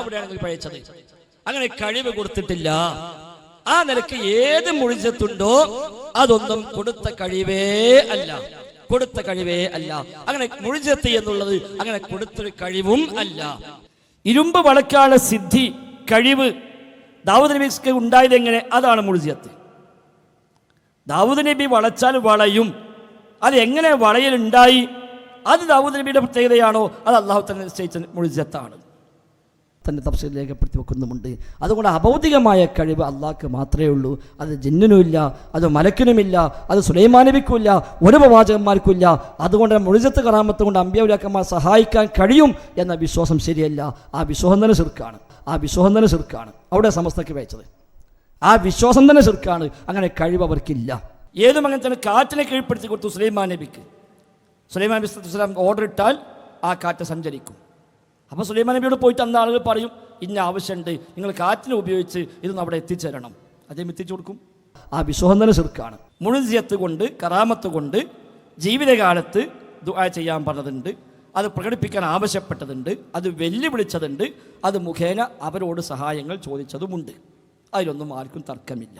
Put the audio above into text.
അവിടെയാണ് നിങ്ങൾ പഴിച്ചത്. അങ്ങനെ കഴിവ് കൊടുത്തിട്ടില്ല. ആ നിലക്ക് ഏത് മുഴുജത്തുണ്ടോ അതൊന്നും കൊടുത്ത കഴിവേ അല്ല, കൊടുത്ത കഴിവേ അല്ല. അങ്ങനെ മുഴുജത്ത് എന്നുള്ളത് അങ്ങനെ കൊടുത്തൊരു കഴിവും അല്ല. ഇരുമ്പ് വളക്കാനുള്ള സിദ്ധി കഴിവ് ദാവൂദ് നബിക്ക് ഉണ്ടായത് എങ്ങനെ? അതാണ് മുഴുജത്ത്. ദാവൂദ് നബി വളച്ചാൽ വളയും. അത് എങ്ങനെ വളയലുണ്ടായി? അത് ദാവൂദ് നബിയുടെ പ്രത്യേകതയാണോ? അത് അള്ളാഹു തന്നെ നിശ്ചയിച്ച മുഴുജത്താണ്. തൻ്റെ തഫ്സീറിൽ രേഖപ്പെടുത്തി വെക്കുന്നുമുണ്ട്. അതുകൊണ്ട് അഭൗതികമായ കഴിവ് അള്ളാഹ്ക്ക് മാത്രമേ ഉള്ളൂ. അത് ജിന്നിനുമില്ല, അത് മലക്കിനുമില്ല, അത് സുലൈമാൻ നബിക്കുമില്ല, ഒരു പ്രവാചകന്മാർക്കുമില്ല. അതുകൊണ്ട് മുഴുജത്ത് കറാമത്ത് കൊണ്ട് അമ്പിയാക്കന്മാർ സഹായിക്കാൻ കഴിയും എന്ന വിശ്വാസം ശരിയല്ല. ആ വിശ്വാസം തന്നെ ശിർക്കാണ്. ആ വിശ്വാസം തന്നെ ശിർക്കാണ്. അവിടെ സമസ്തക്ക് വെച്ചത് ആ വിശ്വാസം തന്നെ ശിർക്കാണ്. അങ്ങനെ കഴിവ് അവർക്കില്ല. ഏതും അങ്ങനെ തന്നെ കാറ്റിനെ കീഴ്പ്പെടുത്തി കൊടുത്തു സുലൈമാൻ നബിക്ക്. സുലൈമാൻ നബി സ്വല്ലല്ലാഹു ഓർഡർ ഇട്ടാൽ ആ കാറ്റ് സഞ്ചരിക്കും. അപ്പോൾ സുലൈമാൻ നബിയോട് പോയിട്ട് അന്ന് ആളുകൾ പറയും, ഇന്ന ആവശ്യമുണ്ട്, നിങ്ങൾ കാറ്റിനെ ഉപയോഗിച്ച് ഇതൊന്ന് അവിടെ എത്തിച്ചേരണം. അദ്ദേഹം എത്തിച്ചു കൊടുക്കും. ആ വിശ്വാസം തന്നെ ശിർക്കാണ്. മുഴുജിയത്ത് കൊണ്ട് കറാമത്ത് കൊണ്ട് ജീവിതകാലത്ത് ദുആ ചെയ്യാൻ പറഞ്ഞതുണ്ട്, അത് പ്രകടിപ്പിക്കാൻ ആവശ്യപ്പെട്ടതുണ്ട്, അത് വെല്ലുവിളിച്ചതുണ്ട്, അത് മുഖേന അവരോട് സഹായങ്ങൾ ചോദിച്ചതുമുണ്ട്. അതിലൊന്നും ആർക്കും തർക്കമില്ല.